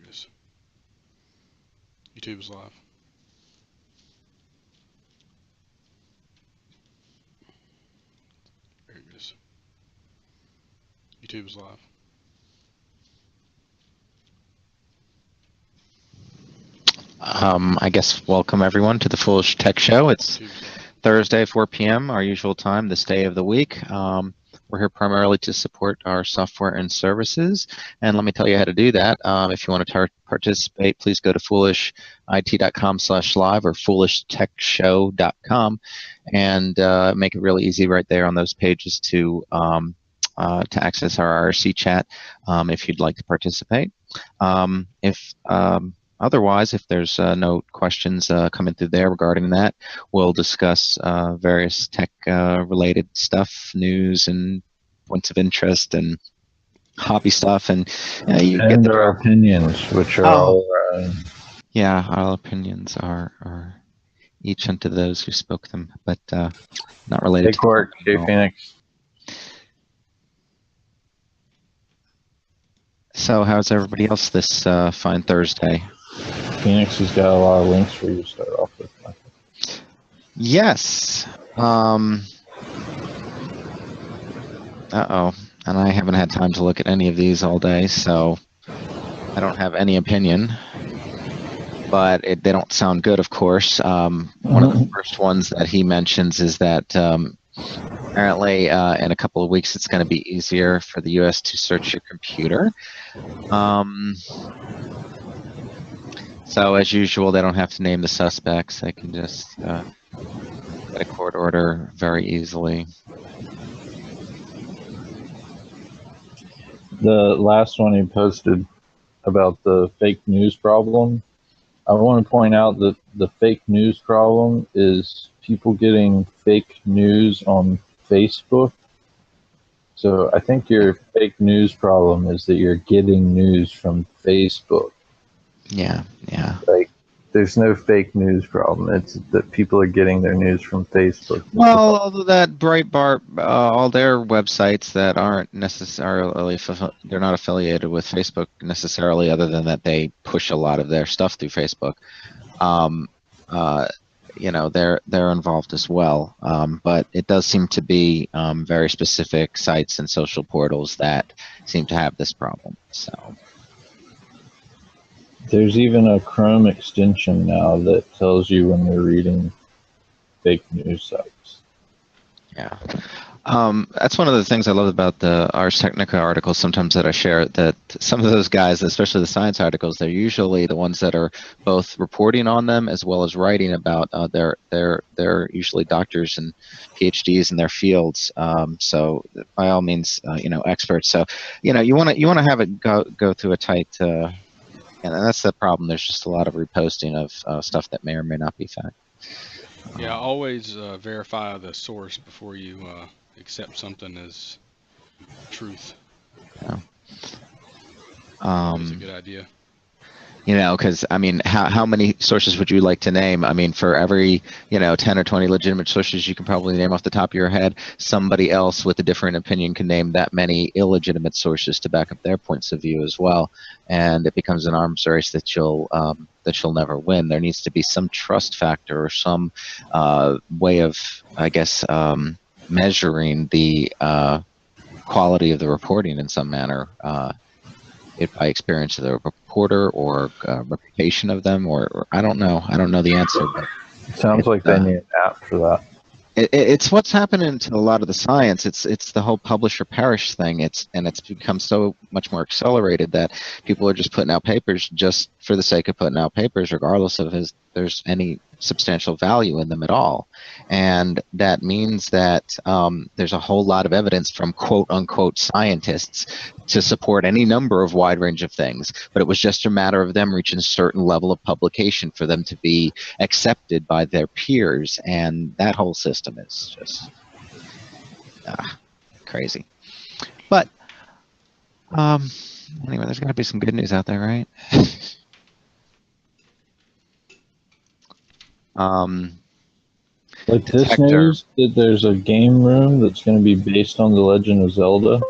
it goes. YouTube is live. There it goes. YouTube is live. I guess welcome everyone to the Foolish Tech Show. It's Thursday, 4 p.m., our usual time, this day of the week. We're here primarily to support our software and services, and let me tell you how to do that. If you want to participate, please go to foolishit.com/live or foolishtechshow.com and make it really easy right there on those pages to access our RRC chat if you'd like to participate. Otherwise, if there's no questions coming through there regarding that, we'll discuss various tech-related stuff, news, and points of interest, and hobby stuff, and you get our opinions, which are all yeah, our opinions are each unto those who spoke them, but not related. Take work, J Phoenix. So, how's everybody else this fine Thursday? Phoenix has got a lot of links for you to start off with. Yes. Uh-oh. And I haven't had time to look at any of these all day, so I don't have any opinion. But they don't sound good, of course. One of the first ones that he mentions is that apparently in a couple of weeks it's going to be easier for the U.S. to search your computer. So as usual, they don't have to name the suspects. They can just get a court order very easily. The last one he posted about the fake news problem, I want to point out that the fake news problem is people getting fake news on Facebook. So I think your fake news problem is that you're getting news from Facebook. Yeah. Like, there's no fake news problem. It's that people are getting their news from Facebook. Well, although that Breitbart, all their websites that aren't necessarily, they're not affiliated with Facebook necessarily, other than that they push a lot of their stuff through Facebook. You know, they're involved as well. But it does seem to be very specific sites and social portals that seem to have this problem. So. There's even a Chrome extension now that tells you when you're reading fake news sites. Yeah. That's one of the things I love about the Ars Technica articles sometimes that I share, that some of those guys, especially the science articles, they're usually the ones that are both reporting on them as well as writing about they're usually doctors and PhDs in their fields. So by all means, you know, experts. So, you know, you want to have it go through a tight and that's the problem. There's just a lot of reposting of stuff that may or may not be fact. Yeah, always verify the source before you accept something as truth. Yeah. That's a good idea. You know, because, I mean, how many sources would you like to name? I mean, for every, 10 or 20 legitimate sources you can probably name off the top of your head, somebody else with a different opinion can name that many illegitimate sources to back up their points of view as well. And it becomes an arms race that you'll never win. There needs to be some trust factor or some way of, I guess, measuring the quality of the reporting in some manner. If by experience of the reporter or reputation of them, or I don't know. I don't know the answer. But it sounds like they need an app for that. It's what's happening to a lot of the science. It's the whole publish or perish thing. It's become so much more accelerated that people are just putting out papers just for the sake of putting out papers, regardless of if there's any substantial value in them at all. And that means that there's a whole lot of evidence from quote unquote scientists to support any number of wide range of things, but it was just a matter of them reaching a certain level of publication for them to be accepted by their peers, and that whole system is just crazy. But anyway, there's got to be some good news out there, right? Like this news that there's a game room that's going to be based on The Legend of Zelda.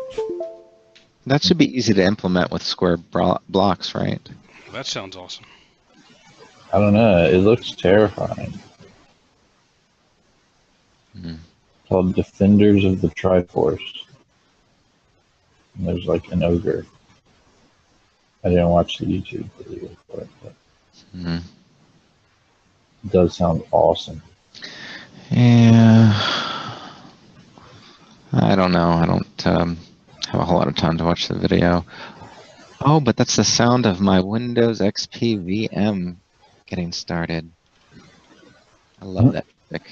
That should be easy to implement with square blocks, right? That sounds awesome. I don't know. It looks terrifying. Called Defenders of the Triforce. And there's like an ogre. I didn't watch the YouTube video for it, but it does sound awesome. Yeah. I don't know. I don't have a whole lot of time to watch the video. Oh, but that's the sound of my Windows XP VM getting started. I love that music.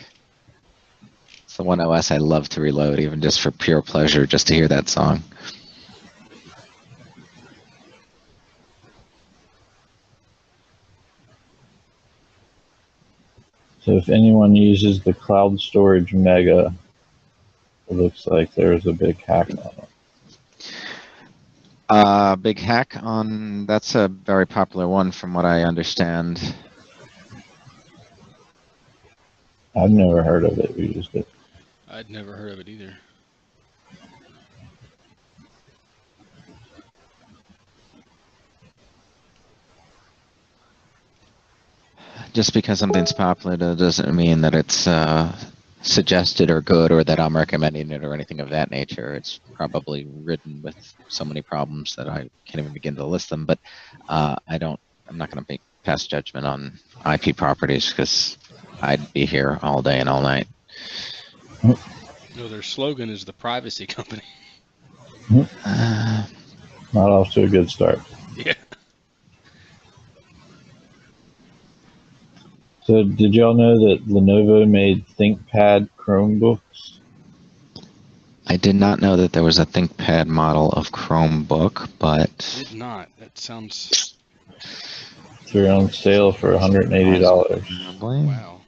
It's the one OS I love to reload, even just for pure pleasure, just to hear that song. So if anyone uses the cloud storage Mega, it looks like there's a big hack on it. Big hack on, that's a very popular one from what I understand. I've never heard of it. We used it. I'd never heard of it either. Just because something's popular doesn't mean that it's suggested or good or that I'm recommending it or anything of that nature. It's probably ridden with so many problems that I can't even begin to list them. But I'm not going to pass judgment on IP properties because I'd be here all day and all night. No, their slogan is the privacy company. Not off to a good start. Yeah. So did y'all know that Lenovo made Thinkpad Chromebooks? I did not know that there was a ThinkPad model of Chromebook, but... Did not. That sounds... They're on sale for $180. Wow.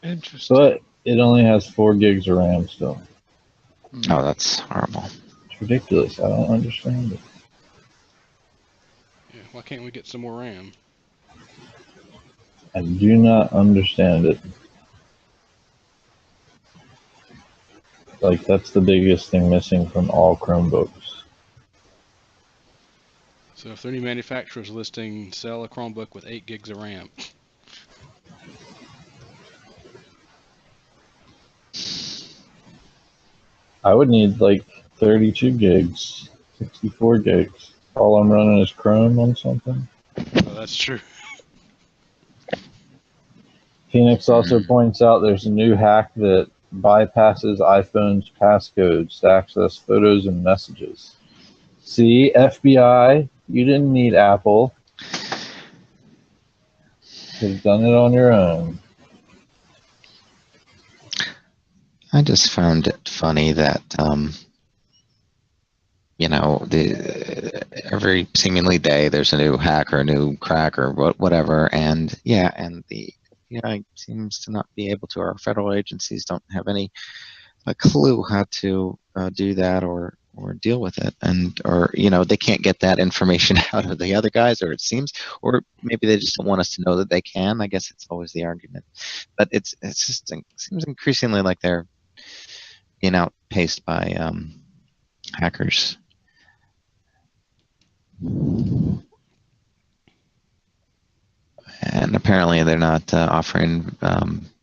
Interesting. But it only has 4 gigs of RAM still. Oh, that's horrible. It's ridiculous. I don't understand it. Yeah, why can't we get some more RAM? I do not understand it. Like, that's the biggest thing missing from all Chromebooks. So if any manufacturer's listing, sell a Chromebook with 8 gigs of RAM. I would need like 32 gigs, 64 gigs. All I'm running is Chrome on something. Oh, that's true. Phoenix also points out there's a new hack that bypasses iPhone's passcodes to access photos and messages. See, FBI, you didn't need Apple. Could have done it on your own. I just found it funny that, every seemingly day there's a new hack or a new crack or whatever, and the FBI seems to not be able to, our federal agencies don't have any clue how to do that or deal with it, or they can't get that information out of the other guys, or it seems, or maybe they just don't want us to know that they can. I guess it's always the argument, but it seems increasingly like they're being outpaced by hackers. And apparently they're not offering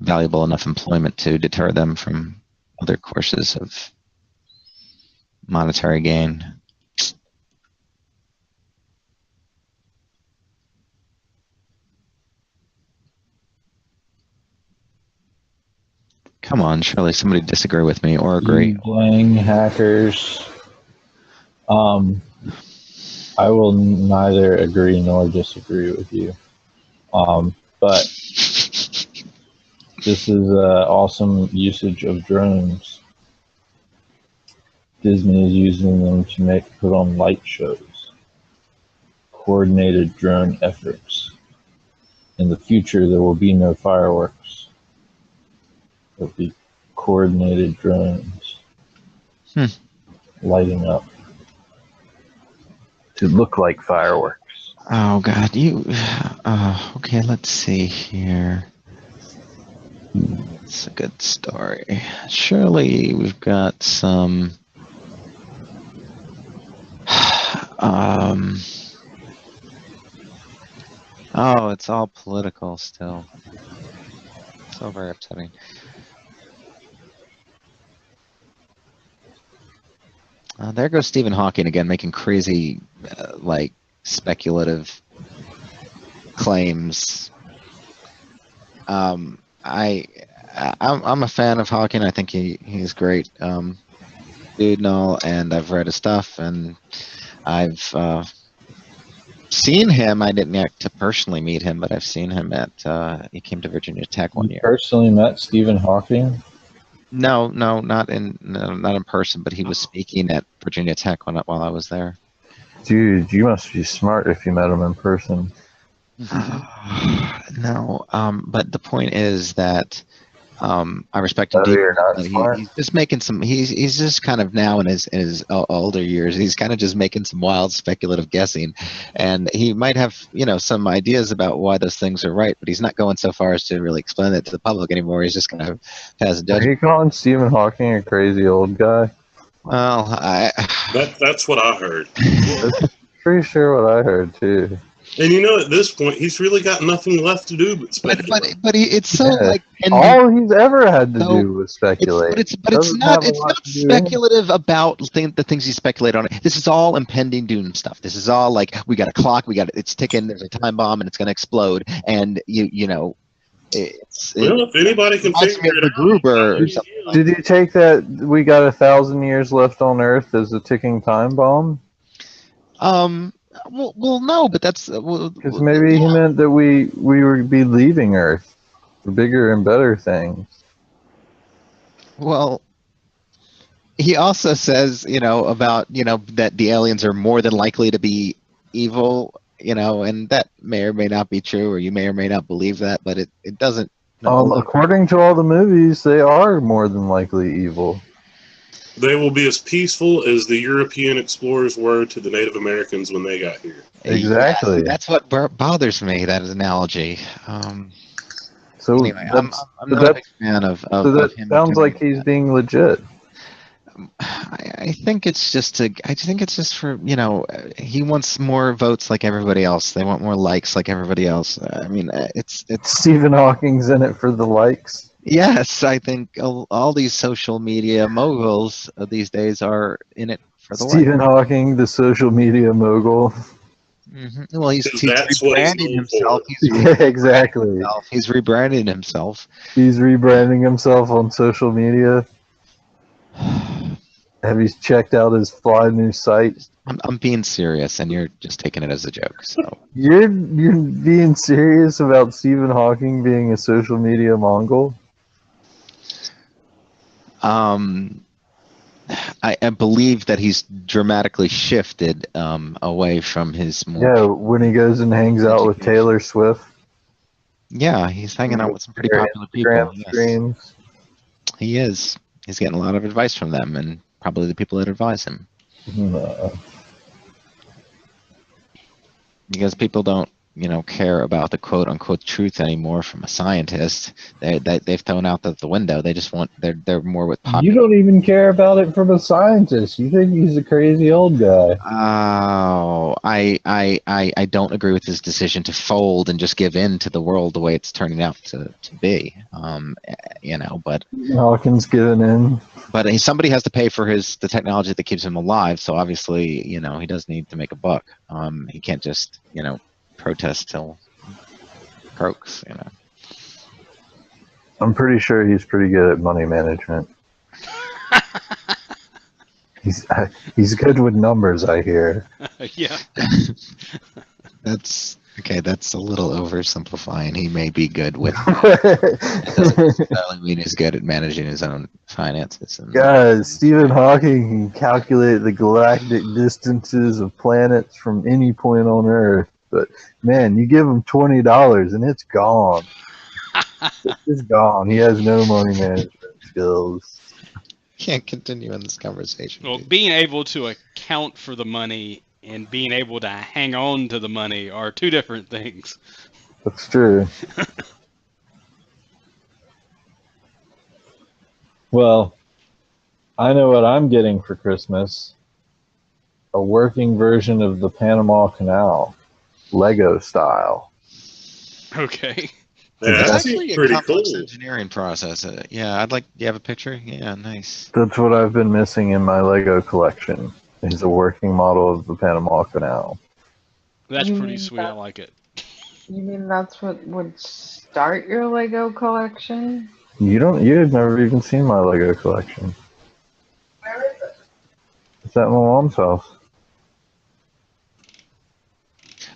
valuable enough employment to deter them from other courses of monetary gain. Come on, surely somebody disagree with me or agree. Dang hackers. I will neither agree nor disagree with you. But this is awesome usage of drones. Disney is using them to put on light shows. Coordinated drone efforts. In the future, there will be no fireworks. There'll be coordinated drones lighting up to look like fireworks. Oh God, okay, let's see here. It's a good story. Surely we've got some Oh, it's all political still. So very upsetting. There goes Stephen Hawking again, making crazy, like, speculative claims. I'm a fan of Hawking. I think he's great, dude and all. And I've read his stuff, and I've seen him. I didn't get to personally meet him, but I've seen him at. He came to Virginia Tech one You year. personally met Stephen Hawking? No, not in person, but he was speaking at Virginia Tech while I was there. Dude, you must be smart if you met him in person. No, but the point is that I respect him Oh, deeply. you're not But smart? he's just making some. He's just kind of now in his older years. He's kind of just making some wild speculative guessing, and he might have some ideas about why those things are right, but he's not going so far as to really explain it to the public anymore. He's just going to pass a Are judgment. you calling Stephen Hawking a crazy old guy? Well, That's what I heard. That's pretty sure what I heard too. And at this point, he's really got nothing left to do but speculate. but it's so Yeah. like All he's ever had to So, do was speculate. It's Doesn't not have a lot to do speculative about the things you speculate on. This is all impending doom stuff. This is all like we got a clock, it's ticking. There's a time bomb, and it's going to explode. And If anybody can figure it out, Gruber or something. Did you take that we got 1,000 years left on Earth as a ticking time bomb? Well, no, but that's Because maybe he meant that we would be leaving Earth for bigger and better things. Well, he also says, about, that the aliens are more than likely to be evil, and that may or may not be true, or you may or may not believe that, but it doesn't. According to all the movies, they are more than likely evil. they will be as peaceful as the European explorers were to the Native Americans when they got here. Exactly. Yeah, that's what bothers me, that analogy. So Anyway, I'm not a big fan of so that him sounds doing like he's that. being legit. I think it's just for, he wants more votes like everybody else. They want more likes like everybody else. I mean, it's Stephen Hawking's in it for the likes. yes, I think all these social media moguls these days are in it for the likes. Stephen Hawking, the social media mogul. Mm-hmm. Well, he's That's what he's rebranding known himself. for. Yeah, exactly. He's rebranding himself. He's rebranding himself on social media. Have you checked out his fly new site? I'm being serious, and you're just taking it as a joke. So You're being serious about Stephen Hawking being a social media Mongol? I believe that he's dramatically shifted away from his more. Yeah, when he goes and hangs out with Taylor Swift. Yeah, he's hanging out with some pretty popular people. Instagram Yes. streams. He is. He's getting a lot of advice from them, and probably the people that advise him. Because people don't, care about the quote unquote truth anymore from a scientist. They've thrown out the window. They just want they're more with popular. You don't even care about it from a scientist. You think he's a crazy old guy. Oh, I don't agree with his decision to fold and just give in to the world the way it's turning out to be. But Hawkins giving in. But somebody has to pay for the technology that keeps him alive. So obviously, he does need to make a buck. He can't just, protest till croaks. I'm pretty sure he's pretty good at money management. He's good with numbers, I hear. Yeah. That's okay. That's a little oversimplifying. He may be good with. That doesn't necessarily mean he's good at managing his own finances. Guys, Stephen Hawking can calculate the galactic distances of planets from any point on Earth. But man, you give him $20 and it's gone. It's gone. He has no money management skills. Can't continue in this conversation. Well, being able to account for the money and being able to hang on to the money are two different things. That's true. Well, I know what I'm getting for Christmas. A working version of the Panama Canal, Lego style. Okay. Yeah, It's that actually seems a pretty complex cool. engineering process. Yeah, I'd like. Do you have a picture? Yeah, nice. That's what I've been missing in my Lego collection. Is a working model of the Panama Canal. That's You pretty mean sweet. I like it. You mean that's what would start your Lego collection? You've never even seen my Lego collection. Where is it? It's at my mom's house.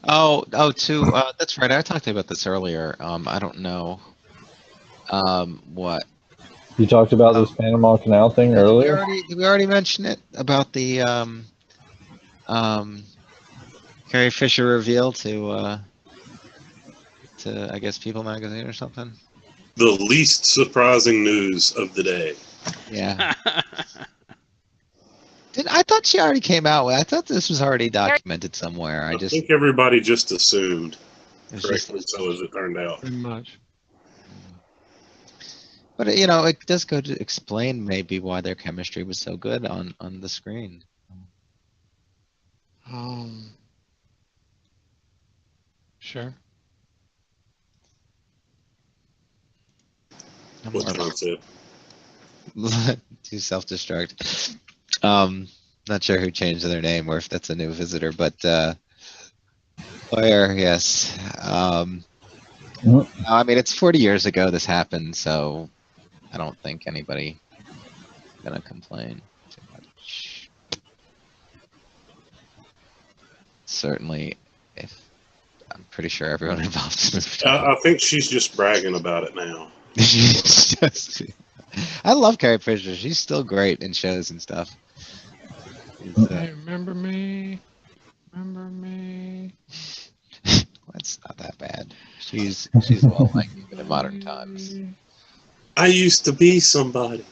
Oh, that's right. I talked to you about this earlier. I don't know. What? You talked about Oh, this Panama Canal thing did we earlier. already did we already mention it about the Carrie Fisher reveal to I guess People magazine or something? The least surprising news of the day. Yeah. I thought she already came out with. I thought this was already documented somewhere. I think everybody just assumed, It was correctly just so as it turned out. Pretty much. But it does go to explain maybe why their chemistry was so good on the screen. Sure. I'm What more concept? to self-destruct. Not sure who changed their name or if that's a new visitor, but Claire, yes. I mean, it's 40 years ago this happened, so I don't think anybody gonna complain too much. Certainly, if I'm pretty sure everyone involved moved on. I think she's just bragging about it now. I love Carrie Fisher. She's still great in shows and stuff. Hey, remember me? Remember me? That's not that bad. She's well liked even in modern times. I used to be somebody.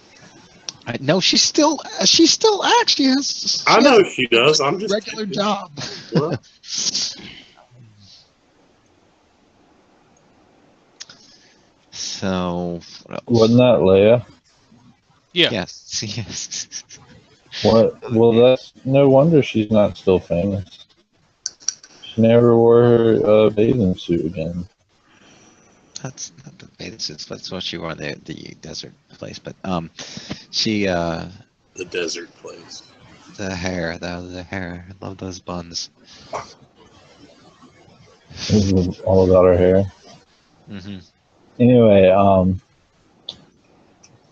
No, she still actually has. I know she does. I'm A just regular kidding. job. Well, So what else? Wasn't that Leia? Yeah. Yes, yes. What? Well, that's no wonder she's not still famous. She never wore her bathing suit again. That's not the basis. That's what she wore in the desert place. But she the desert place. the hair. I love those buns. This is all about her hair. Hmm. Anyway,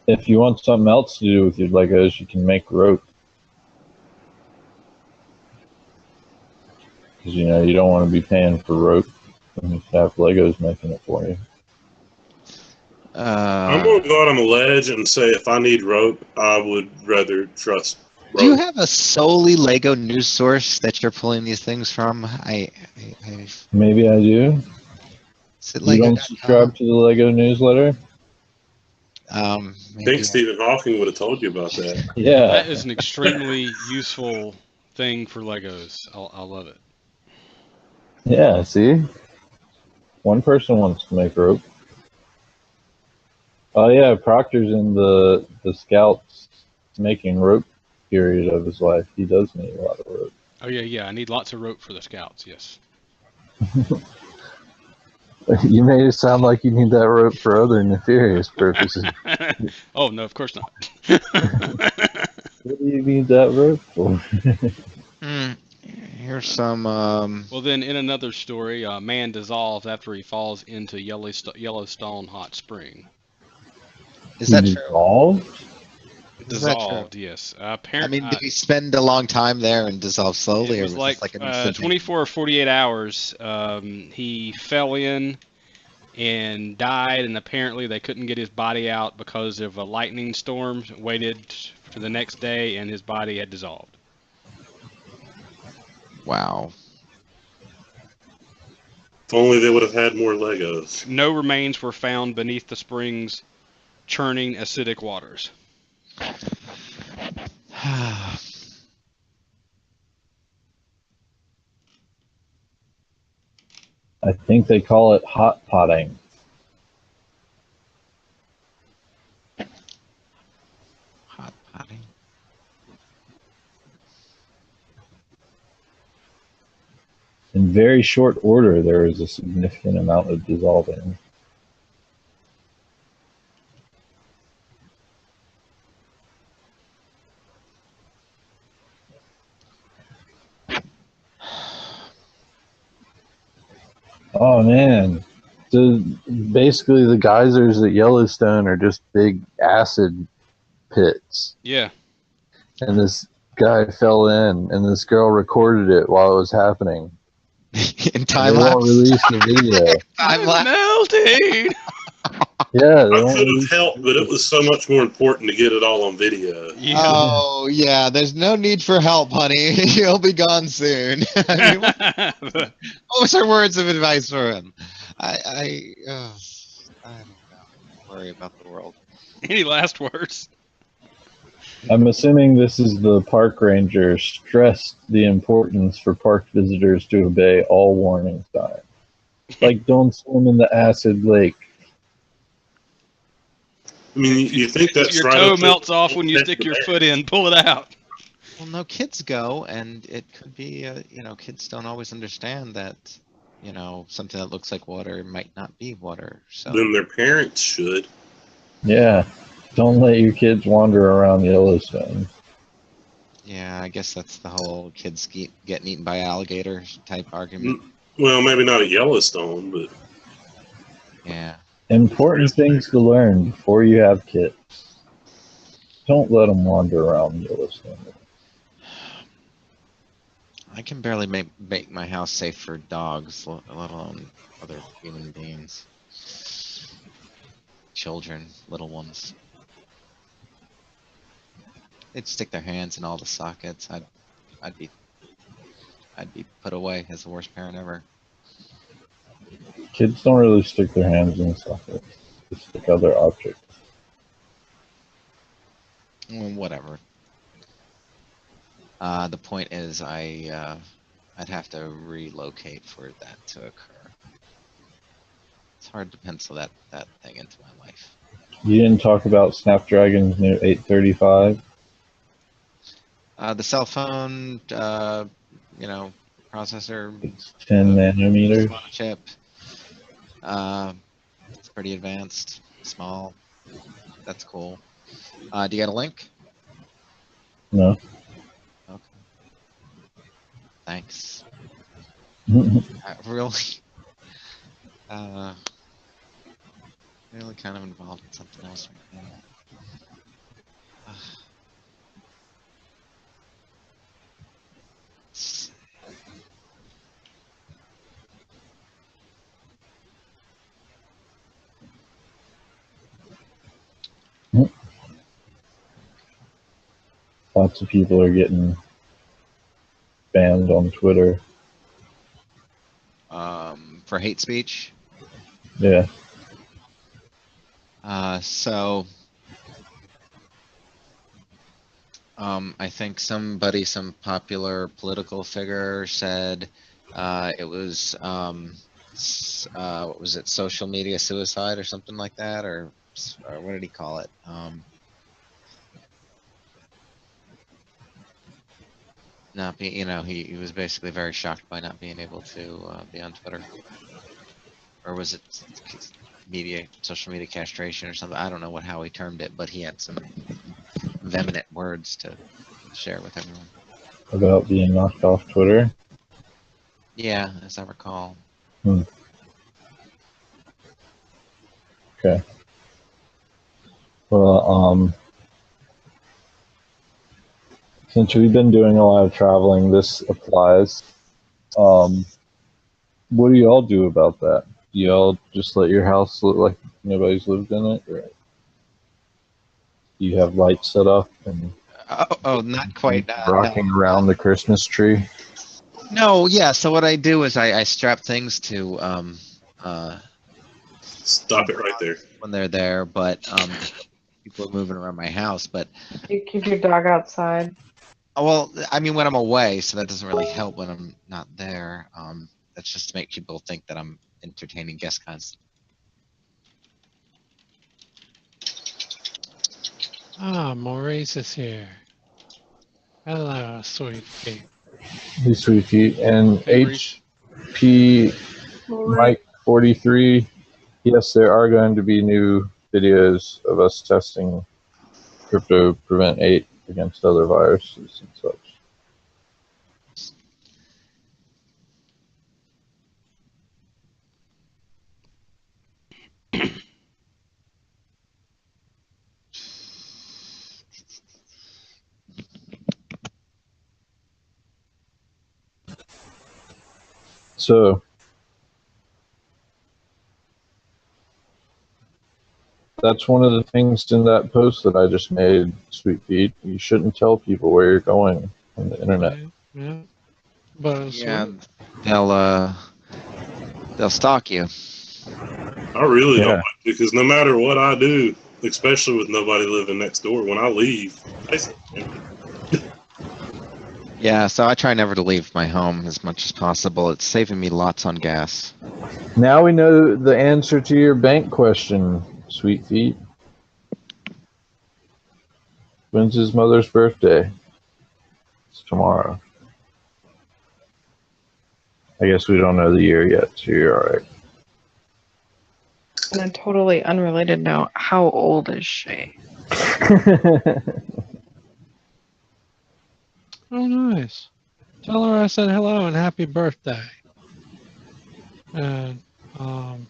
if you want something else to do with your Legos, you can make rope. Because you don't want to be paying for rope. And you have Legos making it for you. I'm going to go out on a ledge and say if I need rope, I would rather trust rope. Do you have a solely Lego news source that you're pulling these things from? Maybe I do. Is it You don't subscribe to the Lego newsletter? I Maybe. think Stephen Hawking would have told you about that. Yeah. That is an extremely useful thing for Legos. I love it. Yeah, see? One person wants to make rope. Oh yeah, Proctor's in the Scouts making rope period of his life. He does need a lot of rope. Oh yeah. I need lots of rope for the Scouts. Yes. You made it sound like you need that rope for other nefarious purposes. Oh no, of course not. What do you need that rope for? Here's some. Well, then in another story, a man dissolves after he falls into Yellowstone hot spring. Is that true? Dissolved? Dissolved, yes. I mean, did he spend a long time there and dissolve slowly, it or was was this like an instant? 24 or 48 hours. He fell in and died, and apparently they couldn't get his body out because of a lightning storm. Waited for the next day, and his body had dissolved. Wow. If only they would have had more Legos. No remains were found beneath the spring's churning acidic waters. I think they call it hot potting. Hot potting. In very short order, there is a significant amount of dissolving. Oh man. So basically the geysers at Yellowstone are just big acid pits. Yeah. And this guy fell in and this girl recorded it while it was happening. In time They won't lapse. release the video. Time lapse. Melting. Yeah, they I won't could have release the helped, but it was so much more important to get it all on video. Yeah. Oh yeah, there's no need for help, honey. He'll be gone soon. I mean, what was her words of advice for him? I don't know. Worry about the world. Any last words? I'm assuming this is the park ranger stressed the importance for park visitors to obey all warning signs. Like, don't swim in the acid lake. I mean, you think that's Your right toe up to- melts off when you stick your foot in. Pull it out. Well, no, kids go, and it could be, kids don't always understand that, something that looks like water might not be water. So Then their parents should. Yeah, don't let your kids wander around Yellowstone. yeah, I guess that's the whole kids getting eaten by alligators type argument. Well, maybe not at Yellowstone, but Yeah. Important things to learn before you have kids. Don't let them wander around Yellowstone. I can barely make my house safe for dogs, let alone other human beings. Children, little ones. They'd stick their hands in all the sockets. I'd be put away as the worst parent ever. Kids don't really stick their hands in sockets. They stick other objects. Well, whatever. The point is, I'd have to relocate for that to occur. It's hard to pencil that thing into my life. You didn't talk about Snapdragon's new 835? The cell phone, processor, It's 10 nanometers. chip. It's pretty advanced, small. That's cool. Do you get a link? No. Okay. Thanks. Well, Really? Really kind of involved in something else right now. lots of people are getting banned on Twitter. For hate speech. Yeah. So I think some popular political figure said it was what was it, social media suicide or something like that, or what did he call it? Not be, he was basically very shocked by not being able to be on Twitter, or was it social media castration or something? I don't know how he termed it, but he had some vehement words to share with everyone. About being knocked off Twitter? Yeah, as I recall. Okay. Well, since we've been doing a lot of traveling, this applies. What do y'all do about that? Do y'all just let your house look like nobody's lived in it? Or do you have lights set up and Not quite. rocking around the Christmas tree? No, yeah. So what I do is I strap things to stop it right there. when they're there, but people are moving around my house. But You keep your dog outside. well, I mean, when I'm away, so that doesn't really help when I'm not there. That's just to make people think that I'm entertaining guest constantly. Ah, Maurice is here. Hello, sweet pea. Hey, sweet feet. And Hey, H, P Mike 43. Yes, there are going to be new videos of us testing Crypto Prevent 8 against other viruses and such. So that's one of the things in that post that I just made, Sweet Pete. You shouldn't tell people where you're going on the internet. Yeah. But Yeah, they'll stalk you. I really don't like it because no matter what I do, especially with nobody living next door, when I leave, Yeah, so I try never to leave my home as much as possible. It's saving me lots on gas. Now we know the answer to your bank question, Sweet Feet. When's his mother's birthday? It's tomorrow. I guess we don't know the year yet, so you're alright. On a totally unrelated note, how old is she? oh, nice. Tell her I said hello and happy birthday. And been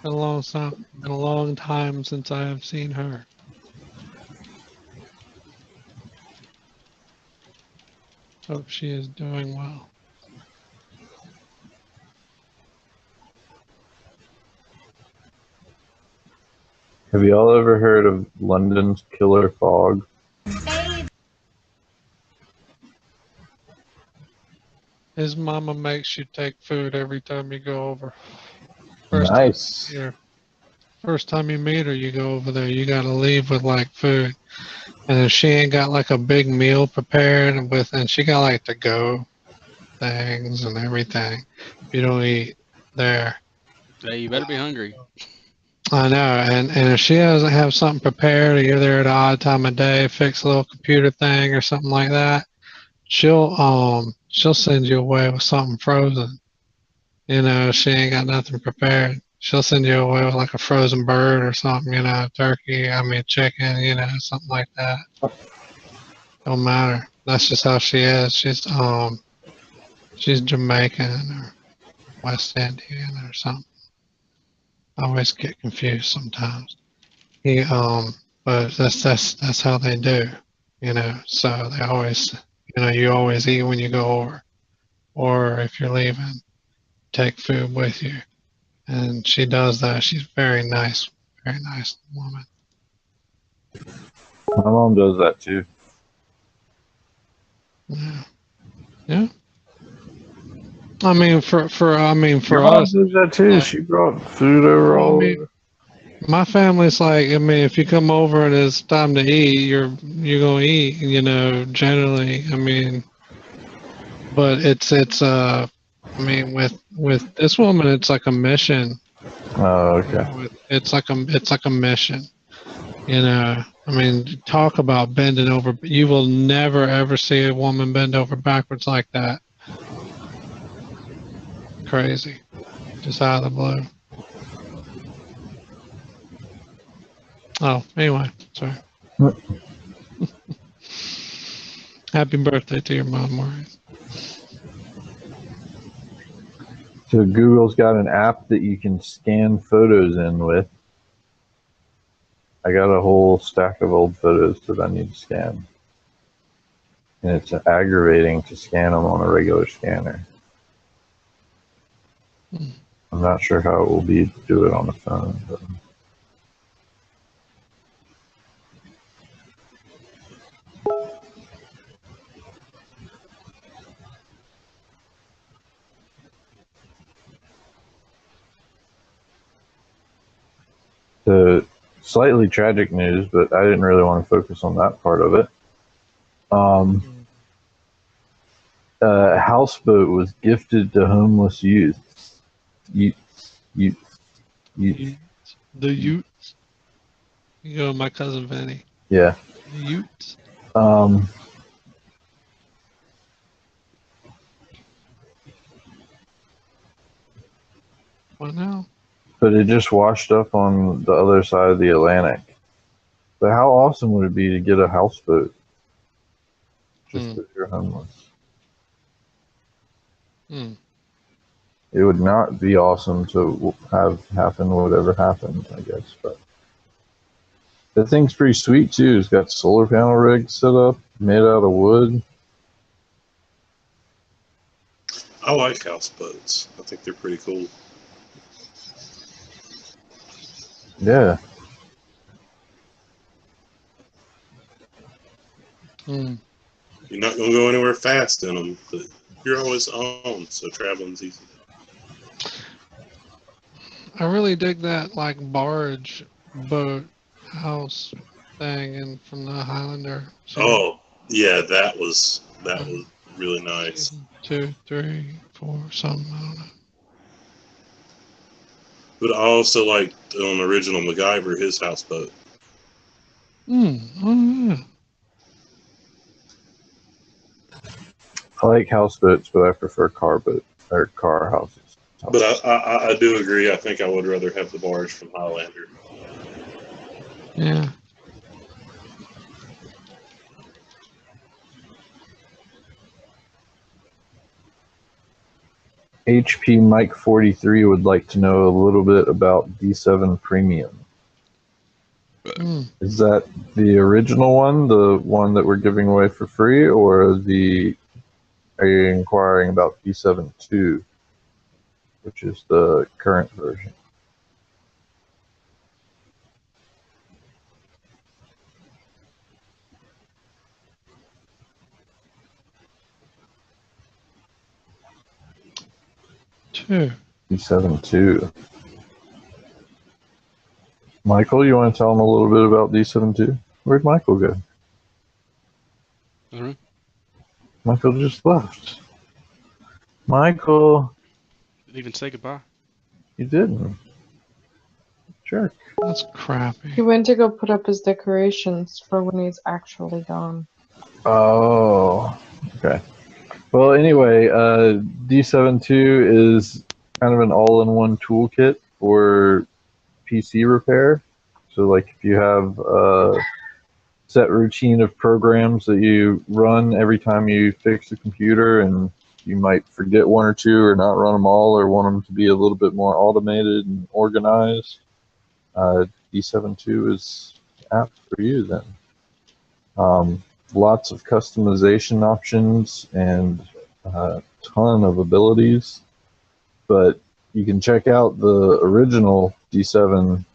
a long time since I have seen her. Hope she is doing well. Have you all ever heard of London's killer fog? His mama makes you take food every time you go over. Nice. First time you meet her, you go over there, you gotta leave with like food. And if she ain't got like a big meal prepared and she got like to go things and everything, you don't eat there. Hey, you better be hungry. I know, and if she doesn't have something prepared, or you're there at an odd time of day, fix a little computer thing or something like that, she'll send you away with something frozen. You know, she ain't got nothing prepared. She'll send you away with like a frozen bird or something, you know, chicken, you know, something like that. Don't matter. That's just how she is. She's Jamaican or West Indian or something. I always get confused sometimes. But that's how they do, you know. So they always, you know, you always eat when you go over, or if you're leaving, take food with you. And she does that. She's very nice woman. My mom does that too. Yeah. Yeah. I mean, for Your mom us, does that too. She brought food over well, I all mean, over. my family's like, I mean, if you come over and it's time to eat, you're gonna eat, you know, generally. I mean, but I mean, with this woman, it's like a mission. Oh, You okay. know, it's like a mission. You know, I mean, talk about bending over. You will never ever see a woman bend over backwards like that. Crazy, just out of the blue. Oh, anyway, sorry. Happy birthday to your mom, Maurice. So Google's got an app that you can scan photos in with. I got a whole stack of old photos that I need to scan. And it's aggravating to scan them on a regular scanner. I'm not sure how it will be to do it on the phone. But. The slightly tragic news, but I didn't really want to focus on that part of it. A houseboat was gifted to homeless youth. The Utes. You go, my cousin Vinny. Yeah. The Utes. What now? But it just washed up on the other side of the Atlantic. But how awesome would it be to get a houseboat? Just if you're homeless. It would not be awesome to have happen whatever happened, I guess. But the thing's pretty sweet too. It's got solar panel rigs set up, made out of wood. I like houseboats. I think they're pretty cool. Yeah. Hmm. You're not going to go anywhere fast in them, but you're always on, so traveling's easy. I really dig that like barge boat house thing and from the Highlander series. Oh, yeah, that was really nice. Season 2, 3, 4, something, I don't know. But I also liked on original MacGyver his houseboat. Oh, yeah. I like houseboats, but I prefer car houses. But I do agree. I think I would rather have the barge from Highlander. Yeah. HP Mike 43 would like to know a little bit about D7 Premium. Is that the original one, the one that we're giving away for free, or are you inquiring about D7 2, which is the current version? D7 2. Michael, you want to tell them a little bit about D7 2? Where'd Michael go? Mhm. Michael just left. Michael, Didn't even say goodbye. you didn't. Jerk. That's crappy. He went to go put up his decorations for when he's actually gone. Oh, okay. Well, anyway, D72 is kind of an all-in-one toolkit for PC repair. So, like, if you have a set routine of programs that you run every time you fix a computer, and you might forget one or two or not run them all, or want them to be a little bit more automated and organized, D72 is apt for you then. Lots of customization options and a ton of abilities, but you can check out the original D7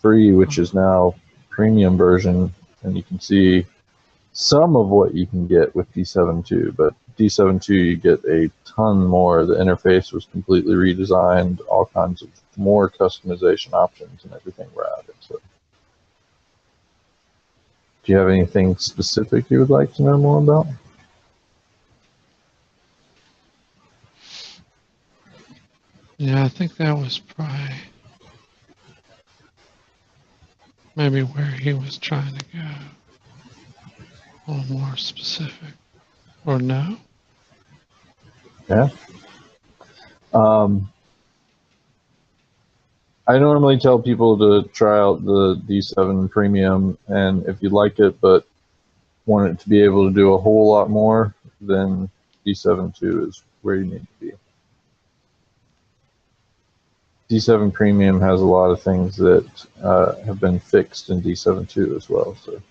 free, which is now premium version, and you can see some of what you can get with D7.2, but D7.2 you get a ton more. The interface was completely redesigned, all kinds of more customization options and everything were added. So, do you have anything specific you would like to know more about? Yeah, I think that was probably maybe where he was trying to go. A little more specific. Or no? Yeah. I normally tell people to try out the D7 Premium, and if you like it but want it to be able to do a whole lot more, then D7.2 is where you need to be. D7 Premium has a lot of things that have been fixed in D7.2 as well. So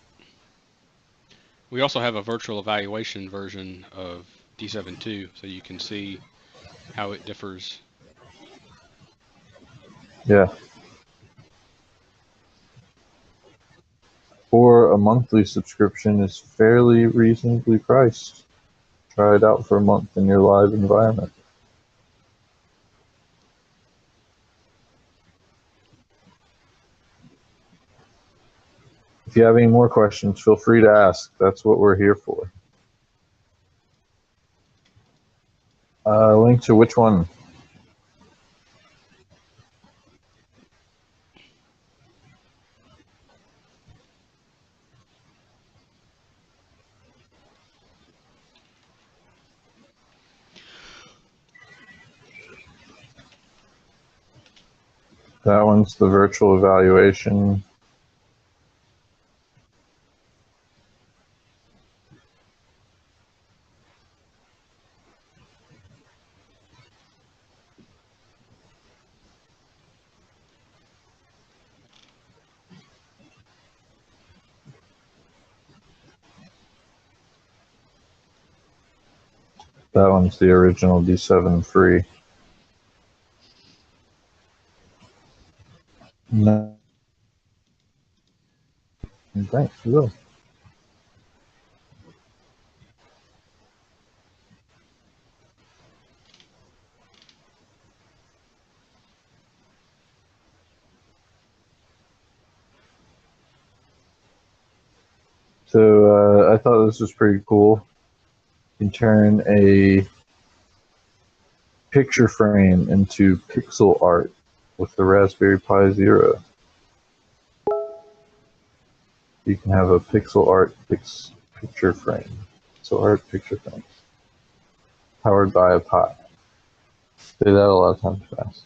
We also have a virtual evaluation version of D7.2, so you can see how it differs. yeah. For a monthly subscription, is fairly reasonably priced. Try it out for a month in your live environment. If you have any more questions, feel free to ask. That's what we're here for. Link to which one? That one's the virtual evaluation. That one's the original D7 free. No. Thanks, Will. So I thought this was pretty cool. You can turn a picture frame into pixel art with the Raspberry Pi Zero. You can have a pixel art picture frame. Pixel art picture frame. Powered by a Pi. Say that a lot of times fast.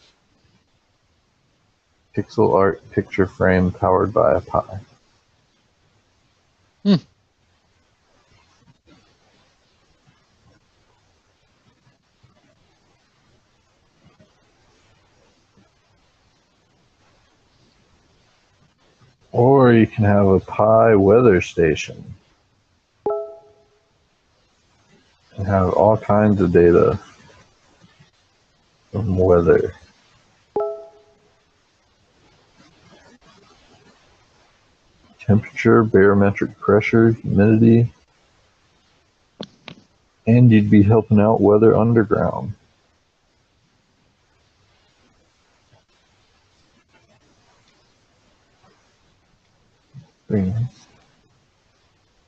Pixel art picture frame powered by a Pi. Or you can have a Pi weather station and have all kinds of data from weather. Temperature, barometric pressure, humidity, and you'd be helping out Weather Underground. Pretty nice.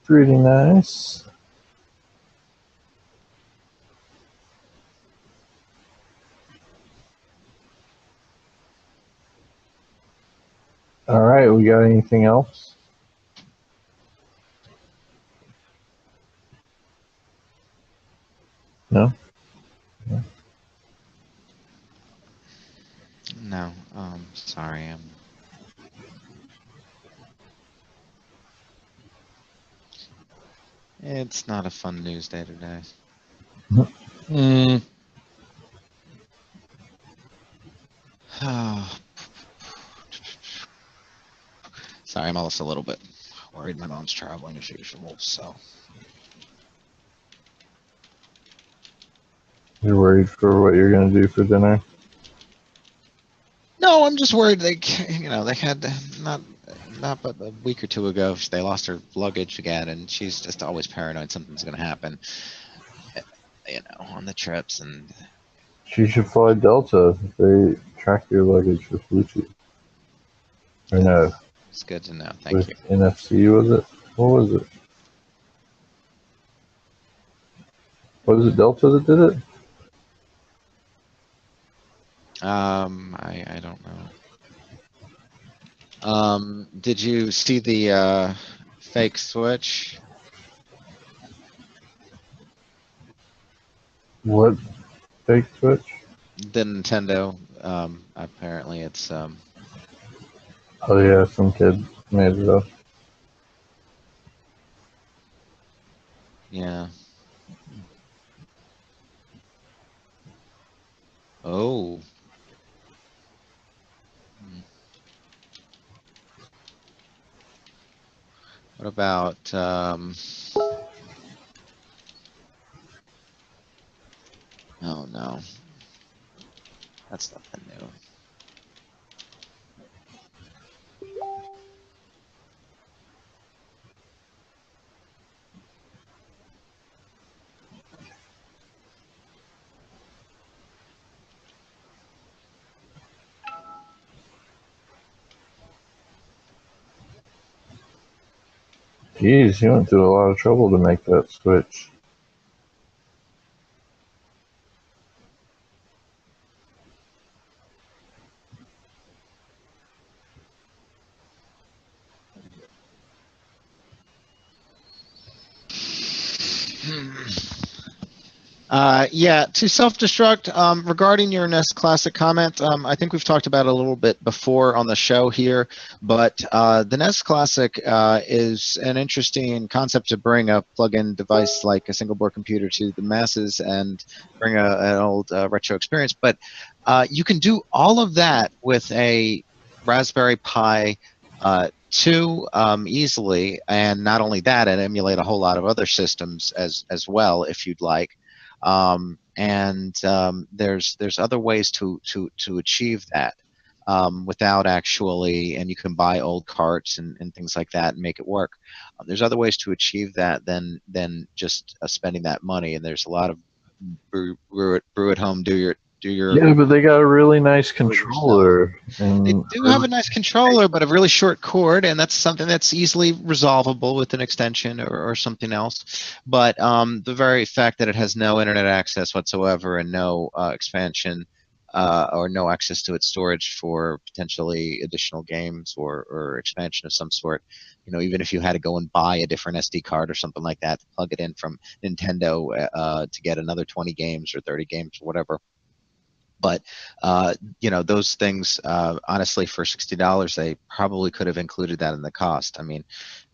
Pretty nice. All right, we got anything else? No? No, sorry, it's not a fun news day today. Sorry, I'm also a little bit worried. My mom's traveling as usual, so. You're worried for what you're going to do for dinner? No, I'm just worried they had not but a week or two ago, they lost her luggage again, and she's just always paranoid something's going to happen, on the trips. And She should fly Delta if they track your luggage with Bluetooth. Or no? It's good to know. Thank you. NFC, was it? What was it? Was it Delta that did it? I don't know. Did you see the fake Switch? What fake Switch? The Nintendo. Apparently it's Oh yeah, some kid made it up. yeah. Oh. What about oh no. That's nothing new. Jeez, he went through a lot of trouble to make that Switch. Yeah, to self-destruct, regarding your NES Classic comment, I think we've talked about it a little bit before on the show here, but the NES Classic is an interesting concept to bring a plug-in device like a single-board computer to the masses and bring an old retro experience. But you can do all of that with a Raspberry Pi 2 easily, and not only that, and emulate a whole lot of other systems as well if you'd like. There's other ways to achieve that without actually, and you can buy old carts and things like that and make it work. There's other ways to achieve that than just spending that money. And there's a lot of brew at home, do your. Yeah, but they got a really nice controller. They do have a nice controller, but a really short cord, and that's something that's easily resolvable with an extension or something else. But the very fact that it has no internet access whatsoever and no expansion or no access to its storage for potentially additional games or expansion of some sort, even if you had to go and buy a different SD card or something like that to plug it in from Nintendo to get another 20 games or 30 games or whatever. But those things, honestly, for $60, they probably could have included that in the cost. I mean,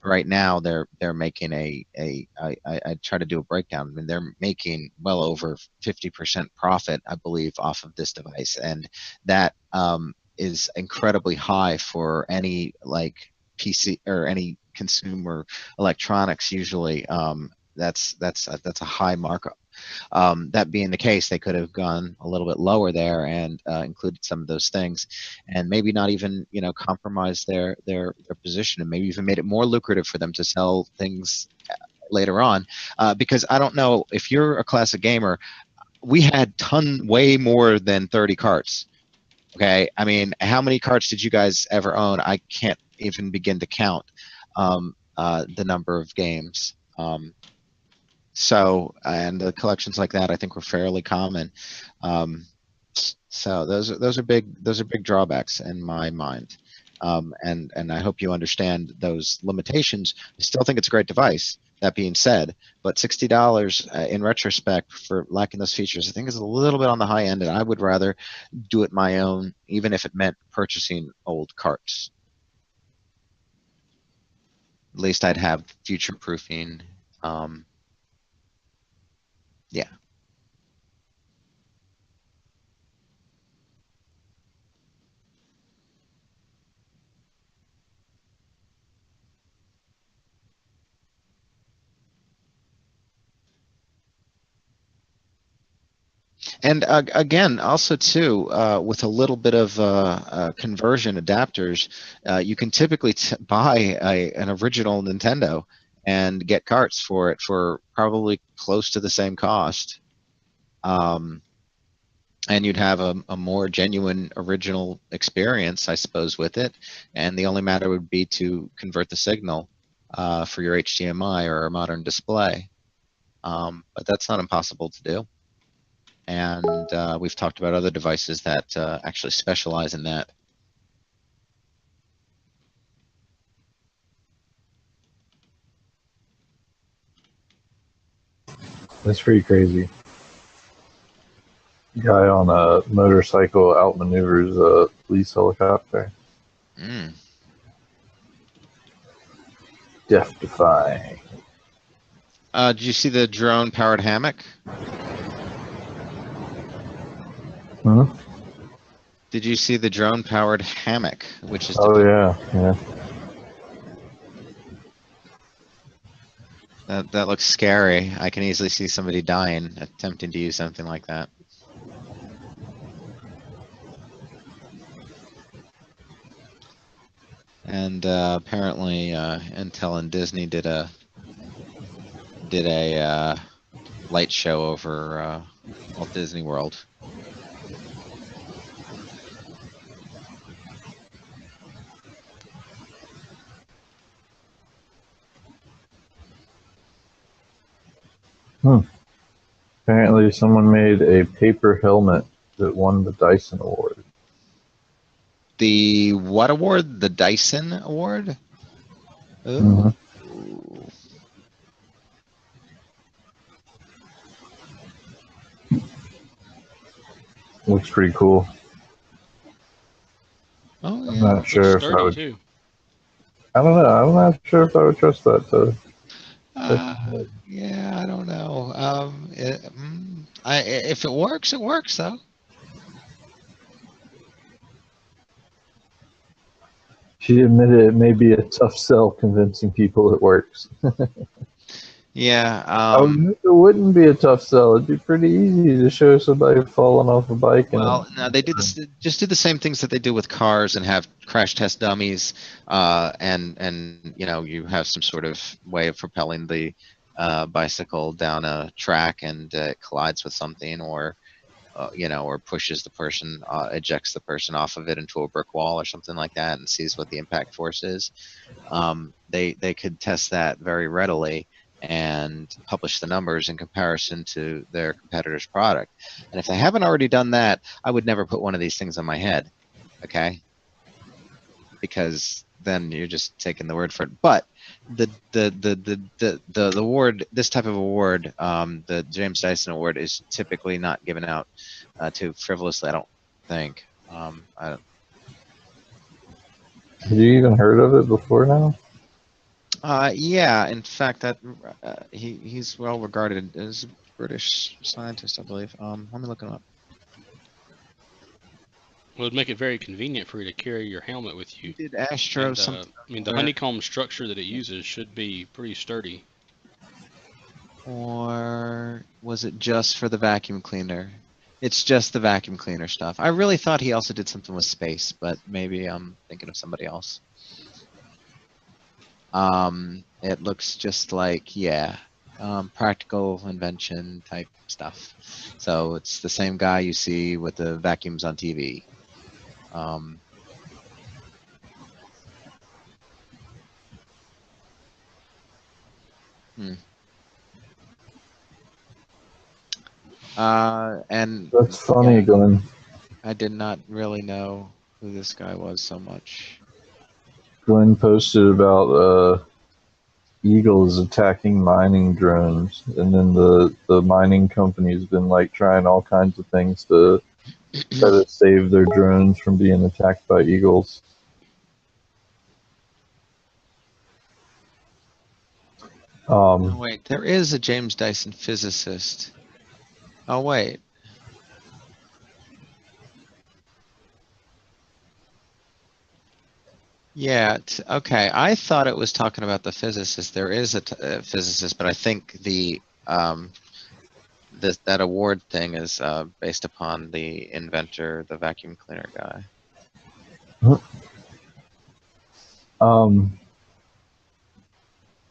right now they're making I try to do a breakdown. I mean, they're making well over 50% profit, I believe, off of this device, and that is incredibly high for any PC or any consumer electronics. Usually, that's a high markup. That being the case, they could have gone a little bit lower there and included some of those things, and maybe not even compromise their position, and maybe even made it more lucrative for them to sell things later on. Because I don't know if you're a classic gamer, we had way more than 30 carts. Okay, I mean, how many carts did you guys ever own? I can't even begin to count the number of games. And the collections like that, I think, were fairly common. So those are big drawbacks in my mind. And I hope you understand those limitations. I still think it's a great device. That being said, but $60 in retrospect for lacking those features, I think is a little bit on the high end, and I would rather do it my own, even if it meant purchasing old carts. At least I'd have future proofing. Yeah. And again, also too, with a little bit of conversion adapters, you can typically buy an original Nintendo and get carts for it for probably close to the same cost. And you'd have a more genuine original experience, I suppose, with it. And the only matter would be to convert the signal for your HDMI or a modern display. But that's not impossible to do. And we've talked about other devices that actually specialize in that. That's pretty crazy. Guy on a motorcycle outmaneuvers a police helicopter. Death-defying. Did you see the drone-powered hammock? Hmm? Did you see the drone-powered hammock, which is? Oh yeah. That looks scary. I can easily see somebody dying attempting to use something like that. And apparently, Intel and Disney did a light show over Walt Disney World. Apparently, someone made a paper helmet that won the Dyson Award. The what award? The Dyson Award? Ooh. Mm-hmm. Looks pretty cool. Oh I'm yeah. not Looks sure if I sturdy would. too. I don't know. I'm not sure if I would trust that to. Yeah, I don't know. If it works, it works though. She admitted it may be a tough sell convincing people it works. Yeah. It wouldn't be a tough sell. It'd be pretty easy to show somebody falling off a bike. Well, no, they do this. Just do the same things that they do with cars and have crash test dummies, and you have some sort of way of propelling the bicycle down a track and it collides with something, or or pushes the person, ejects the person off of it into a brick wall or something like that, and sees what the impact force is. They could test that very readily and publish the numbers in comparison to their competitor's product. And if they haven't already done that, I would never put one of these things on my head, okay? Because then you're just taking the word for it. But the award, this type of award, the James Dyson Award, is typically not given out too frivolously, I don't think. Have you even heard of it before now? Yeah, in fact, that he's well regarded as a British scientist, I believe. Let me look him up. Well, it'd make it very convenient for you to carry your helmet with you. Did Astro And, something? I mean, the honeycomb structure that it uses should be pretty sturdy. Or was it just for the vacuum cleaner? It's just the vacuum cleaner stuff. I really thought he also did something with space, but maybe I'm thinking of somebody else. It looks just like, yeah, practical invention type stuff. So it's the same guy you see with the vacuums on TV. And that's funny, yeah, Glenn. I did not really know who this guy was so much. Glenn posted about eagles attacking mining drones, and then the mining company's been like trying all kinds of things to try to save their drones from being attacked by eagles. Oh, wait, there is a James Dyson physicist. Oh, wait. Yeah, okay. I thought it was talking about the physicist. There is a physicist, but I think the that award thing is based upon the inventor, the vacuum cleaner guy.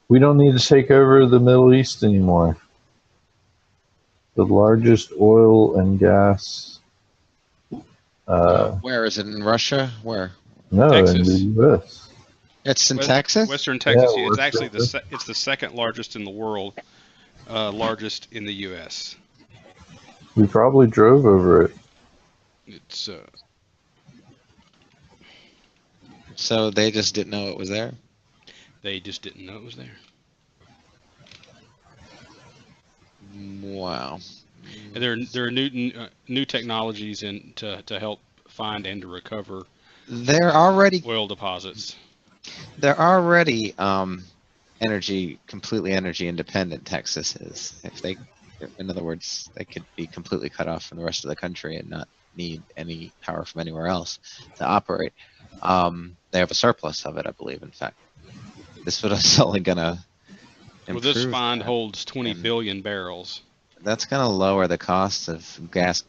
We don't need to take over the Middle East anymore. The largest oil and gas. Where is it? In Russia? Where? No, Texas. in the U.S. It's in Texas? Western Texas. Yeah, it's actually Texas. it's the second largest in the world, largest in the U.S. We probably drove over it. It's So they just didn't know it was there? they just didn't know it was there. Wow. And there are new technologies to help find and to recover They're already oil deposits. They're already completely energy independent. Texas is. If they, in other words, they could be completely cut off from the rest of the country and not need any power from anywhere else to operate. They have a surplus of it, I believe. In fact, this was only gonna. Well, this find that. holds 20 billion barrels. That's gonna lower the cost of gas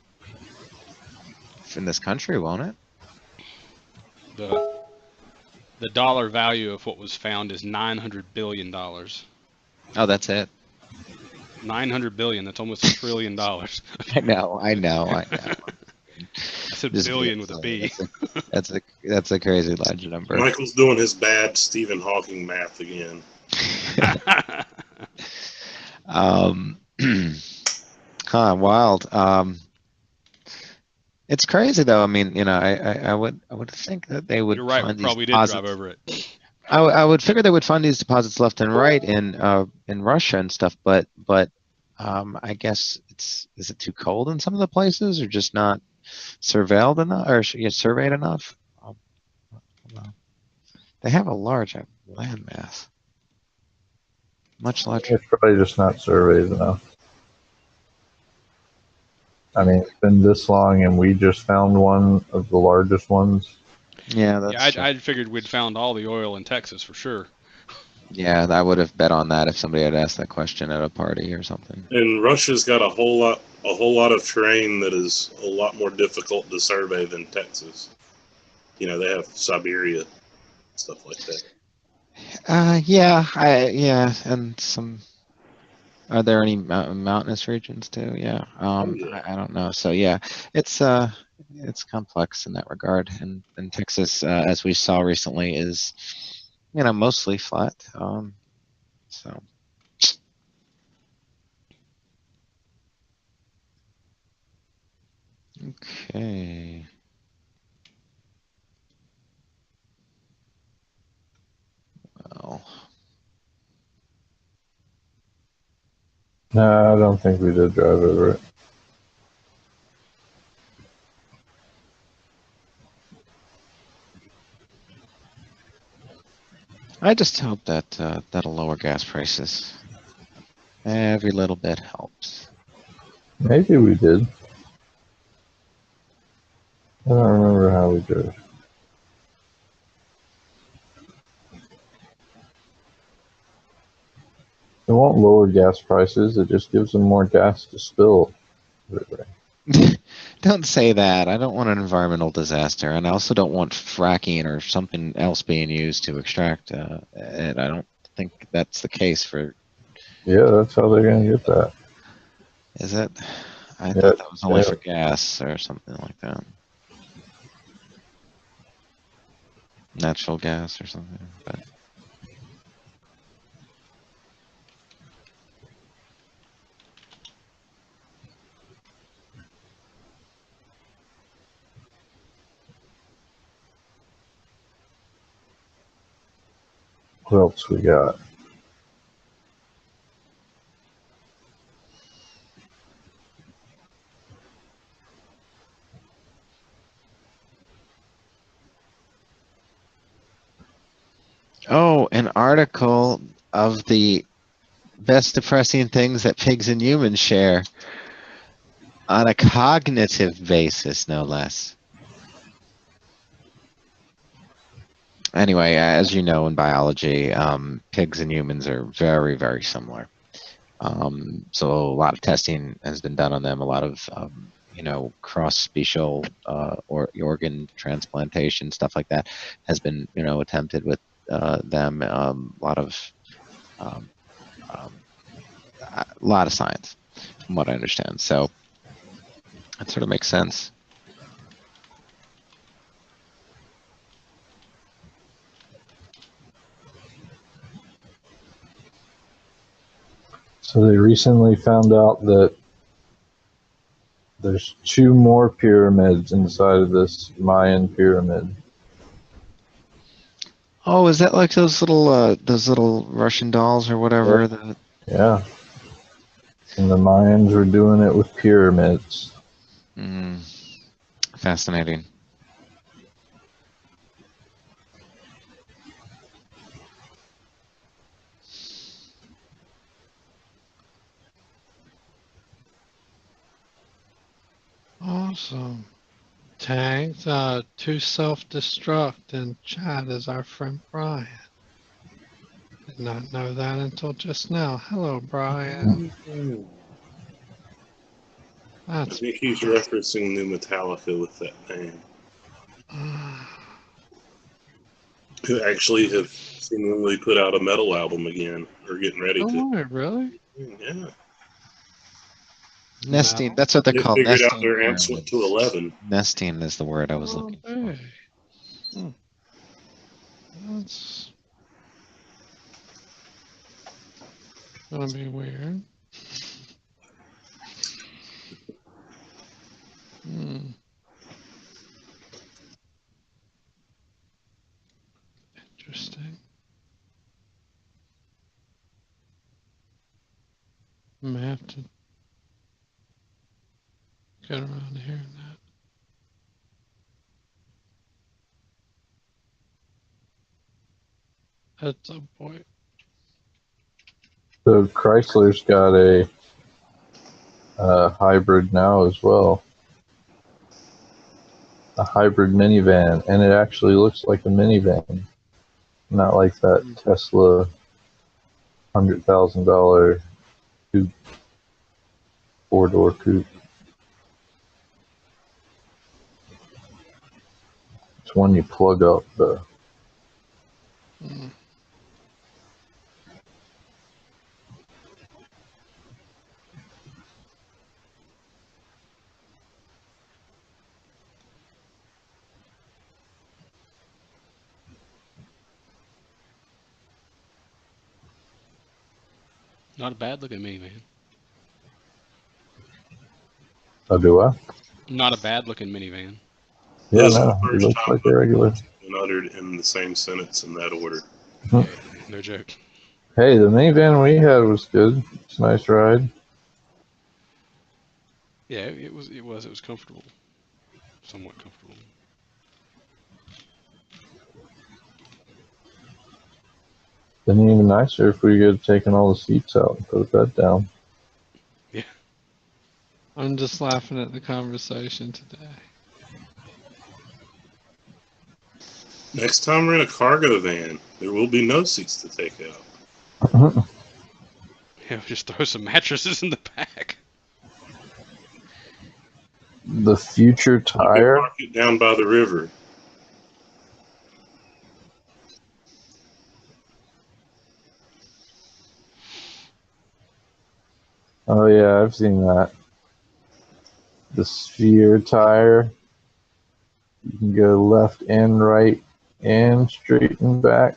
in this country, won't it? The dollar value of what was found is $900 billion. Oh, that's it. 900 billion. That's almost $1 trillion. I know. I said billion with a B. That's a crazy large number. Michael's doing his bad Stephen Hawking math again. Wild. It's crazy though. I mean, I would think that they would. You're right. We probably did drive over it. I would figure they would find these deposits left and right in Russia and stuff, but I guess is it too cold in some of the places, or just not surveilled enough, or surveyed enough. Well, they have a large landmass, much larger. It's probably just not surveyed enough. I mean, it's been this long, and we just found one of the largest ones. Yeah, that's Yeah, I figured we'd found all the oil in Texas for sure. yeah. I would have bet on that if somebody had asked that question at a party or something. And Russia's got a whole lot of terrain that is a lot more difficult to survey than Texas. You know, they have Siberia, stuff like that. Yeah, and some. Are there any mountainous regions too? Yeah. Yeah. I don't know. So yeah, it's complex in that regard. And Texas, as we saw recently, is mostly flat. So okay. Well, No, I don't think we did drive over it. I just hope that that'll lower gas prices. Every little bit helps. Maybe we did. I don't remember how we drove. It won't lower gas prices. It just gives them more gas to spill. Don't say that. I don't want an environmental disaster, and I also don't want fracking or something else being used to extract it. I don't think that's the case for. Yeah, that's how they're gonna get that. Is it? I Yeah, thought that was only yeah. for gas or something like that. Natural gas or something. But What else we got? oh, an article of the best depressing things that pigs and humans share on a cognitive basis, no less. Anyway, as you know in biology, pigs and humans are very, very similar. So a lot of testing has been done on them. A lot of cross-special or organ transplantation stuff like that has been attempted with them. A lot of science, from what I understand. So that sort of makes sense. So they recently found out that there's 2 more pyramids inside of this Mayan pyramid. Oh, is that like those little Russian dolls or whatever? Yeah. And the Mayans were doing it with pyramids. Fascinating. Awesome. Tagged to self-destruct in chat is our friend Brian. Did not know that until just now. Hello, Brian. I That's think he's referencing New Metallica with that name. Who actually have seemingly put out a metal album again, or getting ready to. oh, really? Yeah. Nesting. No. That's what they're They called. figured out Nesting their amps went to pyramids. 11. Nesting is the word I was Oh, looking for. hey. That's gonna be weird. Interesting. I may have to get around to hearing that. at some point. So Chrysler's got a hybrid now as well. A hybrid minivan, and it actually looks like a minivan, not like that Tesla $100,000 coupe, 4-door coupe. It's one you plug up the. Mm. Not a bad looking minivan. Oh, do I? Not a bad looking minivan. Yeah, This is the no, it first looks time like a regular. been uttered in the same sentence in that order. Yeah, no joke. Hey, the minivan we had was good. It's a nice ride. Yeah, it was comfortable. Somewhat comfortable. Been even nicer if we had taken all the seats out and put a bed down. Yeah. I'm just laughing at the conversation today. Next time we're in a cargo van, there will be no seats to take out. Yeah, we just throw some mattresses in the back. The future You can tire. park it down by the river. Oh yeah, I've seen that. The sphere tire. You can go left and right and straight and back.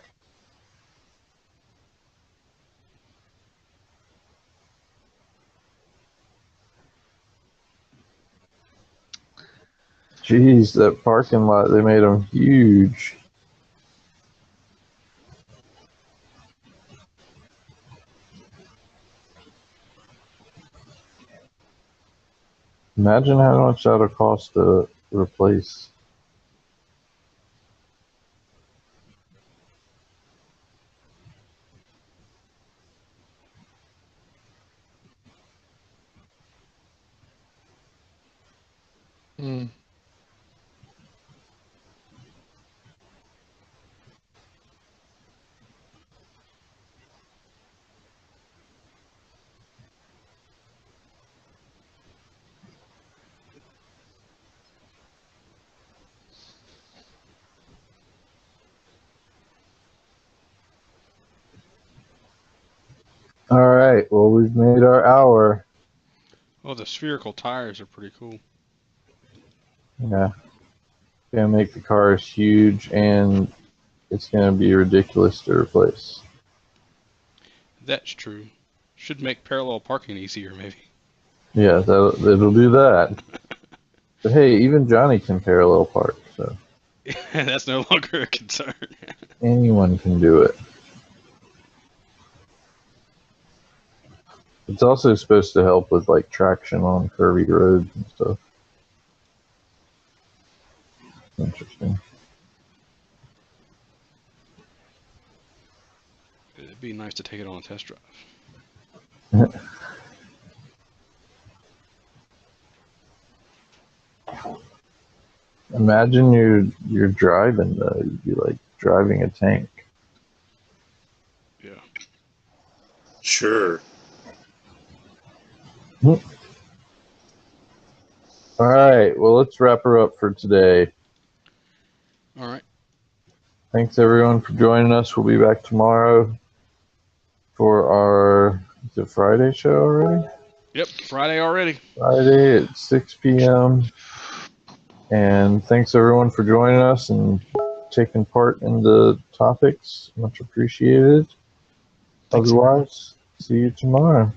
Jeez, that parking lot, they made them huge. Imagine how much that would cost to replace. Mm. All right, well, we've made our hour. Well, the spherical tires are pretty cool. Yeah. Gonna make the cars huge, and it's gonna be ridiculous to replace. That's true. Should make parallel parking easier, maybe. Yeah, it'll do that. But hey, even Johnny can parallel park, so That's no longer a concern. anyone can do it. It's also supposed to help with like traction on curvy roads and stuff. Interesting. It'd be nice to take it on a test drive. Imagine you're driving though. You'd be like driving a tank. Yeah. Sure. All right, well, let's wrap her up for today. All right. Thanks everyone for joining us. We'll be back tomorrow for our is it Friday show already? Yep, Friday already. Friday at 6 p.m. And thanks everyone for joining us and taking part in the topics. Much appreciated. Thanks. Otherwise, see you tomorrow.